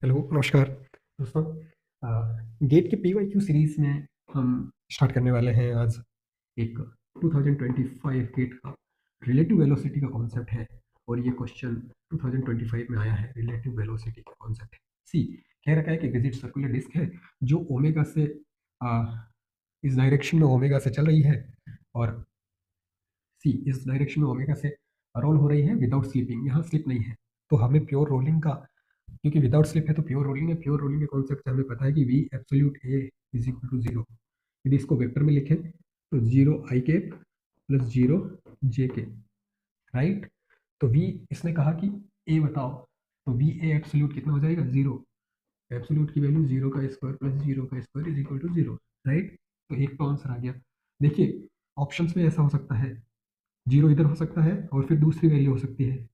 Hello, नमस्कार दोस्तों। Gate के पीवाईक्यू सीरीज में हम स्टार्ट करने वाले हैं आज एक 2025 गेट का रिलेटिव वेलोसिटी का कॉन्सेप्ट है। और ये क्वेश्चन 2025 में आया है। रिलेटिव वेलोसिटी का कॉन्सेप्ट है। सी कह रखा है कि रिजिड सर्कुलर डिस्क है जो ओमेगा से इस डायरेक्शन में ओमेगा से चल रही है, और सी इस डायरेक्शन में ओमेगा से रोल हो रही है विदाउट स्लिपिंग। यहाँ स्लिप नहीं है, तो हमें प्योर रोलिंग का, क्योंकि विदाउट स्लिप है तो प्योर रोलिंग है। प्योर रोलिंग के कॉन्सेप्ट से हमें पता है कि V absolute A is equal to zero. यदि इसको वेक्टर में लिखें तो zero I cap plus zero J K, right. तो वी, इसने कहा कि ए बताओ, तो वी ए एब्सोल्यूट कितना हो जाएगा, जीरो। एब्सोल्यूट की वैल्यू जीरो का स्क्वायर प्लस जीरो का square is equal to zero, right. तो एक तो आंसर आ गया। देखिए, ऑप्शंस में ऐसा हो सकता है, जीरो इधर हो सकता है और फिर दूसरी वैल्यू हो सकती है,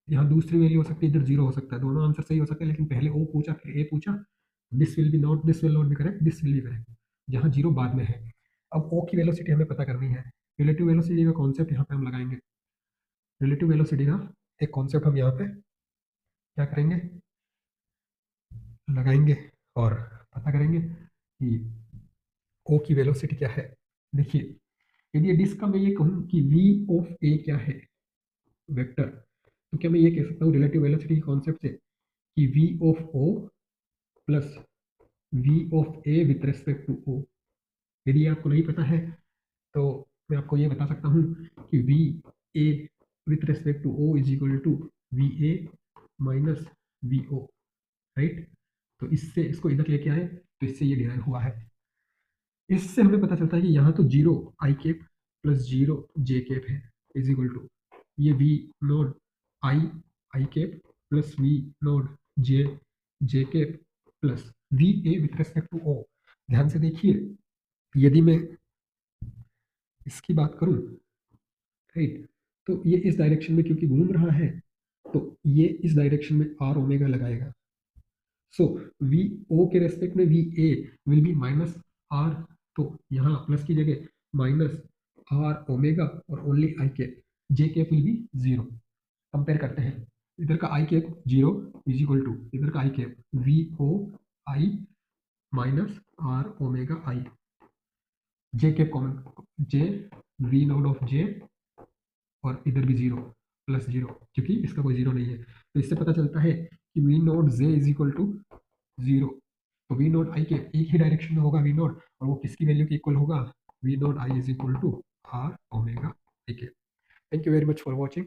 यहाँ दूसरी वैल्यू हो सकती है, इधर जीरो हो सकता है। दोनों आंसर सही हो सकते हैं, लेकिन पहले ओ पूछा फिर ए पूछा। This will be not, this will not be correct, this will be correct, जहाँ जीरो बाद में है। अब ओ की वेलोसिटी हमें पता करनी है। रिलेटिव वेलोसिटी का कॉन्सेप्ट यहाँ पे हम लगाएंगे। रिलेटिव वेलोसिटी का एक कॉन्सेप्ट हम यहाँ पे क्या करेंगे, लगाएंगे और पता करेंगे कि ओ की वेलोसिटी क्या है। देखिए, यदि ये डिस्क का मैं ये कहूँ कि वी ऑफ ए क्या है, वेक्टर, तो क्या मैं ये कह सकता हूँ रिलेटिव वेलोसिटी के कॉन्सेप्ट से कि V of O plus V of A with respect to O. यदि आपको नहीं पता है तो मैं आपको ये बता सकता हूँ कि V A with respect to O is equal to V A minus V O, right. तो इससे इसको इधर लेके आए तो इससे ये डिराइव हुआ है। इससे हमें पता चलता है कि यहाँ तो zero I cap plus zero J cap है इज इक्वल टू ये V naught I I cap plus V naught J J cap plus V A with respect to O. ध्यान से देखिए, यदि मैं इसकी बात करूं, राइट, तो ये इस डायरेक्शन में क्योंकि घूम रहा है, तो ये इस डायरेक्शन में आर ओमेगा लगाएगा। सो वी ओ के रेस्पेक्ट में V A will be minus R, तो यहाँ प्लस की जगह माइनस आर ओमेगा और only I cap, J cap will be zero. Compare करते हैं, इधर का I cap zero is equal to इधर का I cap V O I minus R omega I, J cap common, J V naught of J और इधर भी zero plus zero, क्योंकि इसका कोई जीरो नहीं है। तो इससे पता चलता है कि V naught J is equal to zero. तो वी नोट आई के एक ही डायरेक्शन में होगा वी नोट, और वो किसकी वैल्यू के इक्वल होगा, V naught I is equal to R omega I के। Thank you very much for watching.